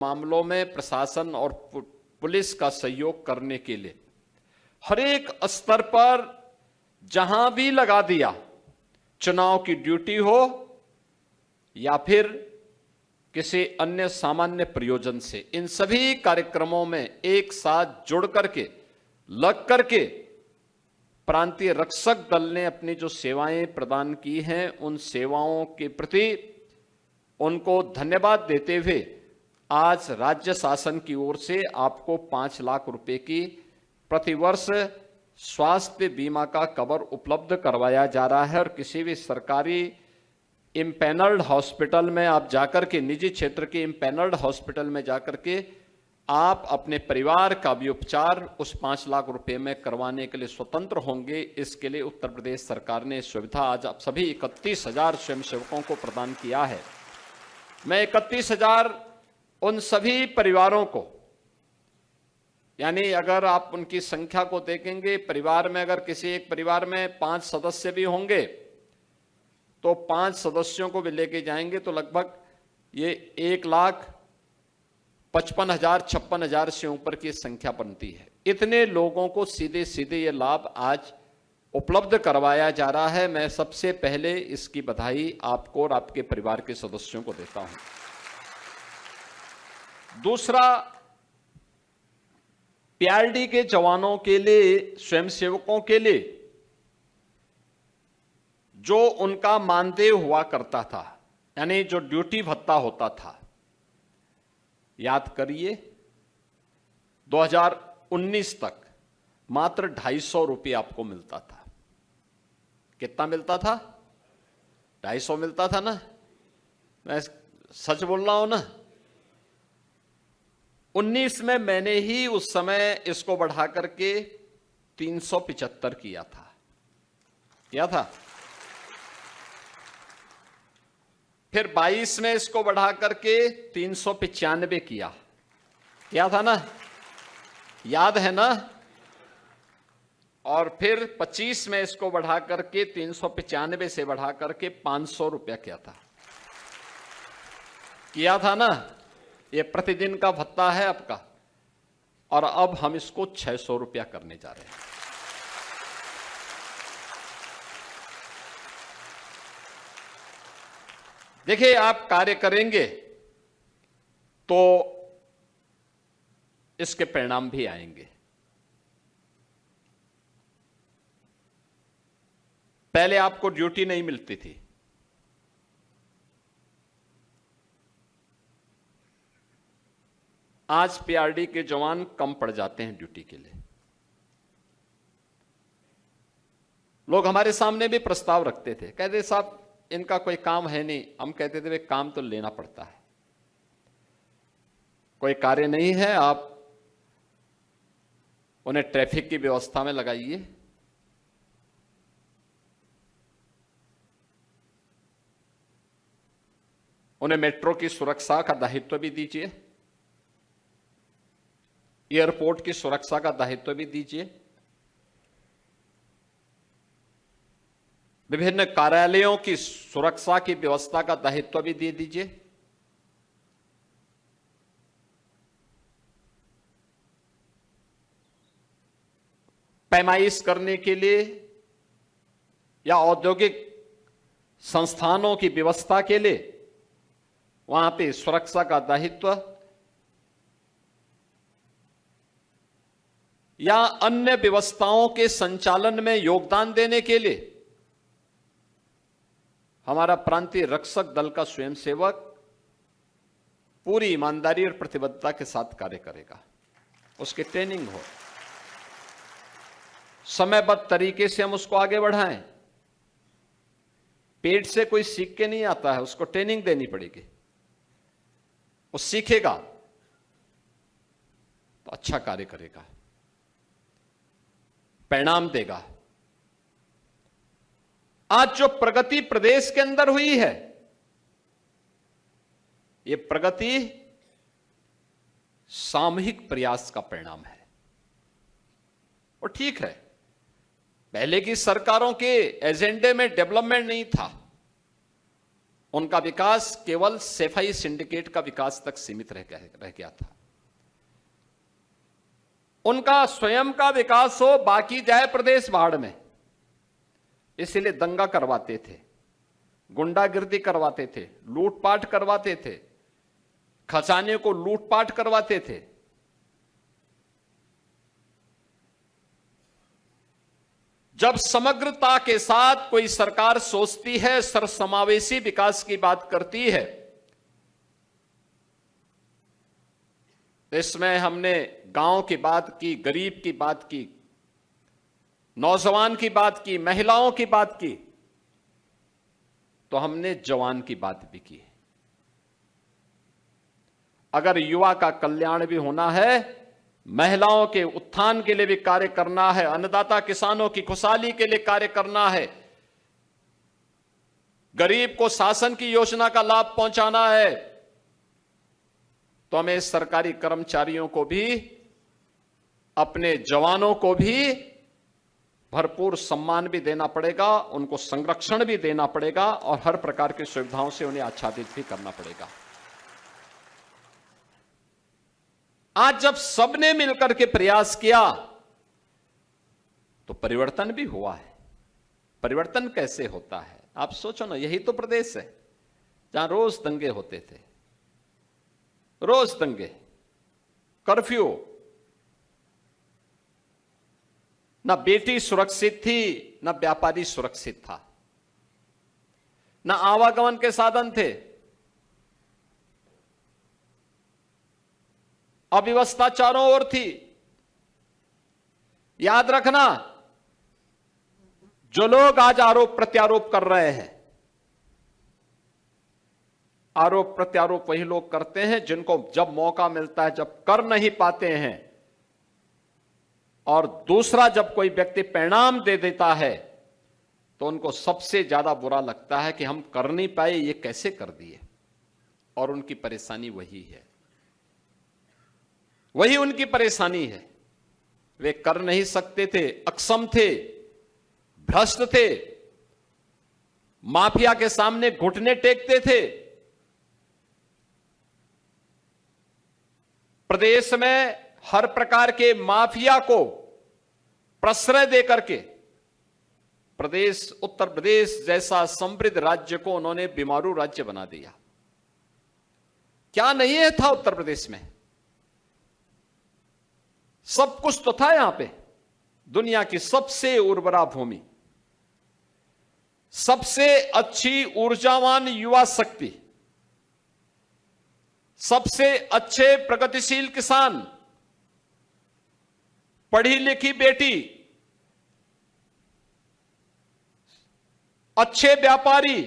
मामलों में प्रशासन और पुलिस का सहयोग करने के लिए हर एक स्तर पर जहां भी लगा दिया, चुनाव की ड्यूटी हो या फिर किसी अन्य सामान्य प्रयोजन से, इन सभी कार्यक्रमों में एक साथ जुड़ करके लग करके प्रांतीय रक्षक दल ने अपनी जो सेवाएं प्रदान की हैं, उन सेवाओं के प्रति उनको धन्यवाद देते हुए आज राज्य शासन की ओर से आपको 5 लाख रुपए की प्रतिवर्ष स्वास्थ्य बीमा का कवर उपलब्ध करवाया जा रहा है। और किसी भी सरकारी इम्पैनल्ड हॉस्पिटल में आप जाकर के, निजी क्षेत्र के इम्पैनल्ड हॉस्पिटल में जाकर के आप अपने परिवार का भी उपचार उस 5 लाख रुपए में करवाने के लिए स्वतंत्र होंगे। इसके लिए उत्तर प्रदेश सरकार ने सुविधा आज आप सभी 31,000 स्वयंसेवकों को प्रदान किया है। मैं 31,000 उन सभी परिवारों को, यानी अगर आप उनकी संख्या को देखेंगे, परिवार में अगर किसी एक परिवार में 5 सदस्य भी होंगे तो 5 सदस्यों को भी लेके जाएंगे तो लगभग ये 1,55,000-56,000 से ऊपर की संख्या बनती है। इतने लोगों को सीधे सीधे ये लाभ आज उपलब्ध करवाया जा रहा है। मैं सबसे पहले इसकी बधाई आपको और आपके परिवार के सदस्यों को देता हूं। दूसरा, पीआरडी के जवानों के लिए, स्वयंसेवकों के लिए जो उनका मानदेय हुआ करता था, यानी जो ड्यूटी भत्ता होता था, याद करिए 2019 तक मात्र 250 रुपये आपको मिलता था। कितना मिलता था? 250 मिलता था ना? मैं सच बोल रहा हूं ना? 19 में मैंने ही उस समय इसको बढ़ा करके 375 किया था। फिर 22 में इसको बढ़ा करके 395 किया था ना? याद है ना? और फिर 25 में इसको बढ़ा करके 395 से बढ़ा करके 500 रुपया किया था ना? ये प्रतिदिन का भत्ता है आपका, और अब हम इसको 600 रुपया करने जा रहे हैं। देखिए, आप कार्य करेंगे तो इसके परिणाम भी आएंगे। पहले आपको ड्यूटी नहीं मिलती थी, आज पीआरडी के जवान कम पड़ जाते हैं ड्यूटी के लिए। लोग हमारे सामने भी प्रस्ताव रखते थे, कहते साहब इनका कोई काम है नहीं। हम कहते थे काम तो लेना पड़ता है, कोई कार्य नहीं है, आप उन्हें ट्रैफिक की व्यवस्था में लगाइए, उन्हें मेट्रो की सुरक्षा का दायित्व भी दीजिए, एयरपोर्ट की सुरक्षा का दायित्व भी दीजिए, विभिन्न कार्यालयों की सुरक्षा की व्यवस्था का दायित्व भी दे दीजिए। पैमाइश करने के लिए या औद्योगिक संस्थानों की व्यवस्था के लिए वहां पे सुरक्षा का दायित्व, या अन्य व्यवस्थाओं के संचालन में योगदान देने के लिए हमारा प्रांतीय रक्षक दल का स्वयंसेवक पूरी ईमानदारी और प्रतिबद्धता के साथ कार्य करेगा। उसकी ट्रेनिंग हो, समयबद्ध तरीके से हम उसको आगे बढ़ाएं। पेट से कोई सीख के नहीं आता है, उसको ट्रेनिंग देनी पड़ेगी। वो सीखेगा तो अच्छा कार्य करेगा, परिणाम देगा। आज जो प्रगति प्रदेश के अंदर हुई है, यह प्रगति सामूहिक प्रयास का परिणाम है। और ठीक है, पहले की सरकारों के एजेंडे में डेवलपमेंट नहीं था, उनका विकास केवल सफाई सिंडिकेट का विकास तक सीमित रह गया था। उनका स्वयं का विकास हो, बाकी जाए प्रदेश बाढ़ में, इसलिए दंगा करवाते थे, गुंडागिर्दी करवाते थे, लूटपाट करवाते थे, खजाने को लूटपाट करवाते थे। जब समग्रता के साथ कोई सरकार सोचती है, सर्वसमावेशी विकास की बात करती है, इसमें हमने गांव की बात की, गरीब की बात की, नौजवान की बात की, महिलाओं की बात की, तो हमने जवान की बात भी की। अगर युवा का कल्याण भी होना है, महिलाओं के उत्थान के लिए भी कार्य करना है, अन्नदाता किसानों की खुशहाली के लिए कार्य करना है, गरीब को शासन की योजना का लाभ पहुंचाना है, तो हमें सरकारी कर्मचारियों को भी, अपने जवानों को भी भरपूर सम्मान भी देना पड़ेगा, उनको संरक्षण भी देना पड़ेगा और हर प्रकार की सुविधाओं से उन्हें आच्छादित भी करना पड़ेगा। आज जब सबने मिलकर के प्रयास किया तो परिवर्तन भी हुआ है। परिवर्तन कैसे होता है आप सोचो ना, यही तो प्रदेश है जहां रोज दंगे होते थे, रोज दंगे, कर्फ्यू, ना बेटी सुरक्षित थी, ना व्यापारी सुरक्षित था, ना आवागमन के साधन थे, अव्यवस्था चारों ओर थी। याद रखना, जो लोग आज आरोप प्रत्यारोप कर रहे हैं, आरोप प्रत्यारोप वही लोग करते हैं जिनको जब मौका मिलता है, जब कर नहीं पाते हैं, और दूसरा जब कोई व्यक्ति परिणाम दे देता है तो उनको सबसे ज्यादा बुरा लगता है कि हम कर नहीं पाए, ये कैसे कर दिए। और उनकी परेशानी वही है, वही उनकी परेशानी है। वे कर नहीं सकते थे, अक्षम थे, भ्रष्ट थे, माफिया के सामने घुटने टेकते थे। प्रदेश में हर प्रकार के माफिया को प्रश्रय देकर के प्रदेश, उत्तर प्रदेश जैसा समृद्ध राज्य को उन्होंने बीमारू राज्य बना दिया। क्या नहीं है था उत्तर प्रदेश में? सब कुछ तो था यहां पे। दुनिया की सबसे उर्वरा भूमि, सबसे अच्छी ऊर्जावान युवा शक्ति, सबसे अच्छे प्रगतिशील किसान, पढ़ी लिखी बेटी, अच्छे व्यापारी,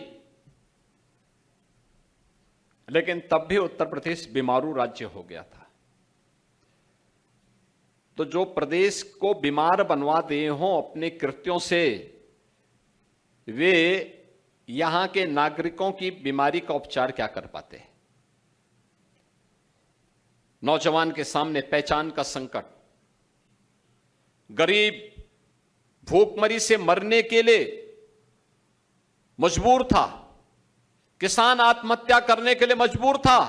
लेकिन तब भी उत्तर प्रदेश बीमारू राज्य हो गया था। तो जो प्रदेश को बीमार बनवा दिए हों अपने कृत्यों से, वे यहां के नागरिकों की बीमारी का उपचार क्या कर पाते हैं? नौजवान के सामने पहचान का संकट, गरीब भूखमरी से मरने के लिए मजबूर था, किसान आत्महत्या करने के लिए मजबूर था,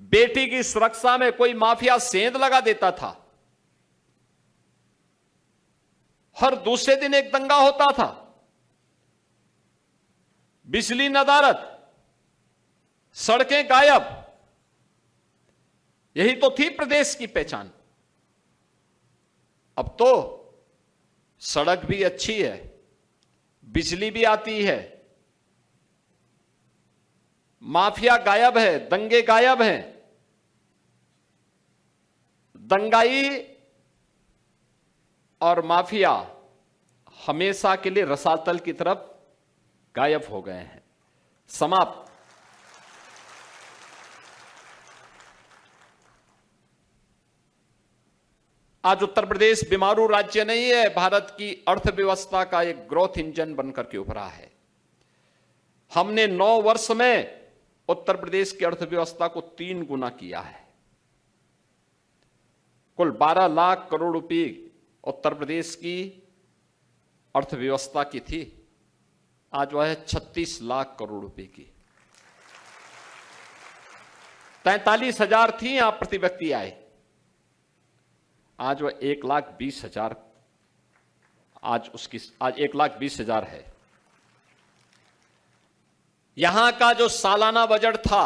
बेटी की सुरक्षा में कोई माफिया सेंध लगा देता था, हर दूसरे दिन एक दंगा होता था, बिजली नदारद, सड़कें गायब। यही तो थी प्रदेश की पहचान। अब तो सड़क भी अच्छी है, बिजली भी आती है, माफिया गायब है, दंगे गायब हैं, दंगाई और माफिया हमेशा के लिए रसातल की तरफ गायब हो गए हैं, समाप्त। आज उत्तर प्रदेश बीमारू राज्य नहीं है, भारत की अर्थव्यवस्था का एक ग्रोथ इंजन बनकर के उभरा है। हमने 9 वर्ष में उत्तर प्रदेश की अर्थव्यवस्था को 3 गुना किया है। कुल 12 लाख करोड़ रुपए उत्तर प्रदेश की अर्थव्यवस्था की थी। आज वह है 36 लाख करोड़ रुपए की। 43,000 थी आप प्रति व्यक्ति आए, आज वह 1,20,000, आज 1,20,000 है। यहां का जो सालाना बजट था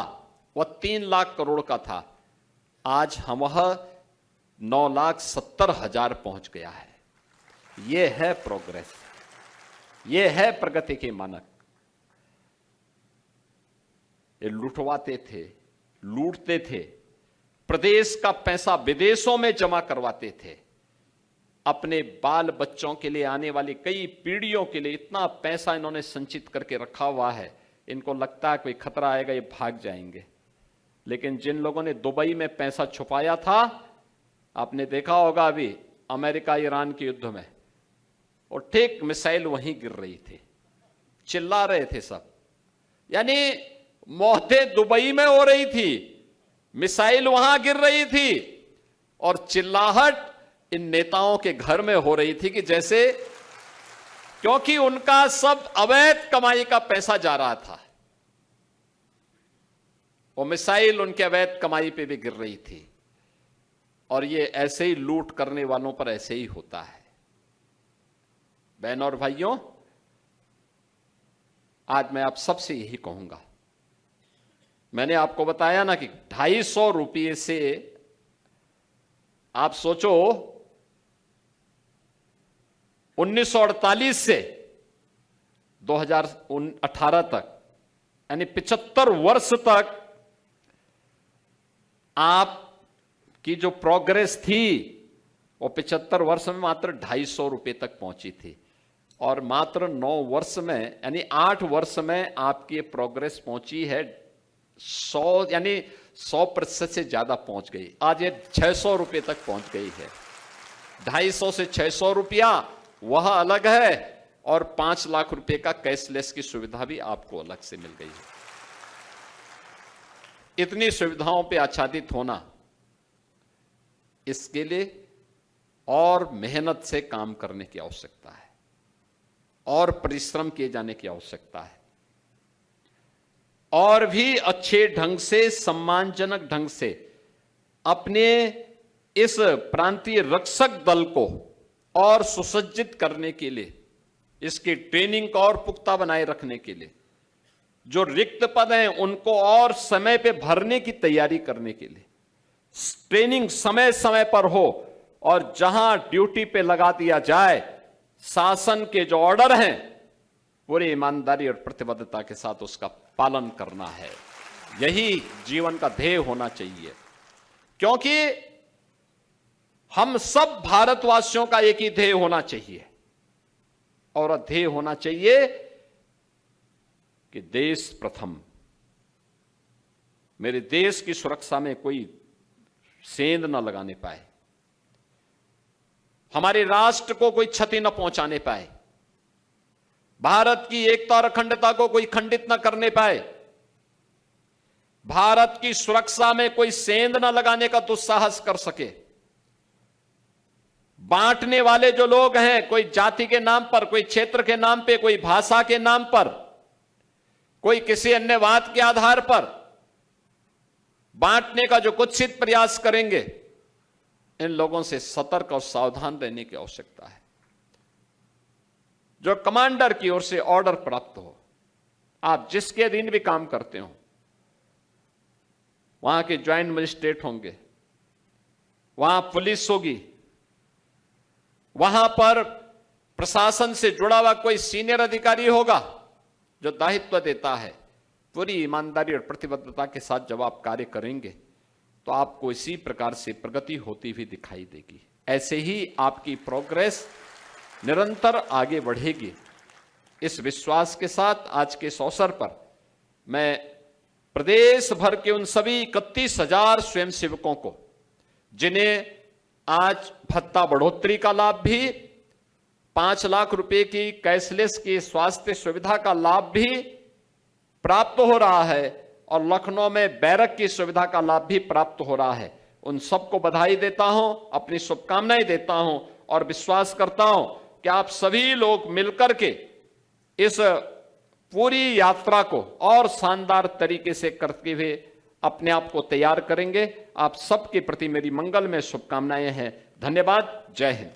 वह 3 लाख करोड़ का था, आज हम वह 9,70,000 पहुंच गया है। यह है प्रोग्रेस, यह है प्रगति के मानक। ये लुटवाते थे, लूटते थे, प्रदेश का पैसा विदेशों में जमा करवाते थे, अपने बाल बच्चों के लिए, आने वाली कई पीढ़ियों के लिए इतना पैसा इन्होंने संचित करके रखा हुआ है। इनको लगता है कोई खतरा आएगा ये भाग जाएंगे, लेकिन जिन लोगों ने दुबई में पैसा छुपाया था, आपने देखा होगा अभी अमेरिका ईरान के युद्ध में, और ठीक मिसाइल वहीं गिर रही थी, चिल्ला रहे थे सब, यानी मौतें दुबई में हो रही थी, मिसाइल वहां गिर रही थी, और चिल्लाहट इन नेताओं के घर में हो रही थी कि जैसे, क्योंकि उनका सब अवैध कमाई का पैसा जा रहा था, वो मिसाइल उनके अवैध कमाई पे भी गिर रही थी। और ये ऐसे ही लूट करने वालों पर ऐसे ही होता है। बहनों और भाइयों, आज मैं आप सबसे यही कहूंगा, मैंने आपको बताया ना कि 250 रुपये से आप सोचो 1948 से 2018 तक, यानी 75 वर्ष तक आपकी जो प्रोग्रेस थी वो 75 वर्ष में मात्र 250 रुपये तक पहुंची थी, और मात्र 9 वर्ष में, यानी 8 वर्ष में आपकी प्रोग्रेस पहुंची है 100, यानी 100% से ज्यादा पहुंच गई। आज ये 600 रुपये तक पहुंच गई है। 250 से 600 रुपया वह अलग है, और 5 लाख रुपए का कैशलेस की सुविधा भी आपको अलग से मिल गई है। इतनी सुविधाओं पे आच्छादित होना, इसके लिए और मेहनत से काम करने की आवश्यकता है, और परिश्रम किए जाने की आवश्यकता है, और भी अच्छे ढंग से, सम्मानजनक ढंग से अपने इस प्रांतीय रक्षक दल को और सुसज्जित करने के लिए, इसकी ट्रेनिंग को और पुख्ता बनाए रखने के लिए, जो रिक्त पद हैं उनको और समय पे भरने की तैयारी करने के लिए ट्रेनिंग समय समय पर हो, और जहां ड्यूटी पे लगा दिया जाए, शासन के जो ऑर्डर हैं पूरी ईमानदारी और प्रतिबद्धता के साथ उसका पालन करना है। यही जीवन का ध्येय होना चाहिए, क्योंकि हम सब भारतवासियों का एक ही ध्येय होना चाहिए, और ध्येय होना चाहिए कि देश प्रथम। मेरे देश की सुरक्षा में कोई सेंध न लगाने पाए, हमारे राष्ट्र को कोई क्षति न पहुंचाने पाए, भारत की एकता और अखंडता को कोई खंडित न करने पाए, भारत की सुरक्षा में कोई सेंध न लगाने का दुस्साहस कर सके। बांटने वाले जो लोग हैं, कोई जाति के नाम पर, कोई क्षेत्र के नाम पे, कोई भाषा के नाम पर, कोई किसी अन्य बात के आधार पर बांटने का जो कुत्सित प्रयास करेंगे, इन लोगों से सतर्क और सावधान रहने की आवश्यकता है। जो कमांडर की ओर से ऑर्डर प्राप्त हो, आप जिसके अधीन भी काम करते हो, वहां के ज्वाइंट मजिस्ट्रेट होंगे, वहां पुलिस होगी, वहां पर प्रशासन से जुड़ा हुआ कोई सीनियर अधिकारी होगा जो दायित्व देता है, पूरी ईमानदारी और प्रतिबद्धता के साथ जब आप कार्य करेंगे तो आपको इसी प्रकार से प्रगति होती हुई दिखाई देगी। ऐसे ही आपकी प्रोग्रेस निरंतर आगे बढ़ेगी। इस विश्वास के साथ आज के इस अवसर पर मैं प्रदेश भर के उन सभी 31,000 स्वयंसेवकों को, जिन्हें आज भत्ता बढ़ोतरी का लाभ भी, 5 लाख रुपए की कैशलेस की स्वास्थ्य सुविधा का लाभ भी प्राप्त हो रहा है, और लखनऊ में बैरक की सुविधा का लाभ भी प्राप्त हो रहा है, उन सबको बधाई देता हूं, अपनी शुभकामनाएं देता हूं, और विश्वास करता हूं कि आप सभी लोग मिलकर के इस पूरी यात्रा को और शानदार तरीके से करते हुए अपने आप को तैयार करेंगे। आप सबके प्रति मेरी मंगलमय शुभकामनाएं हैं। धन्यवाद। जय हिंद।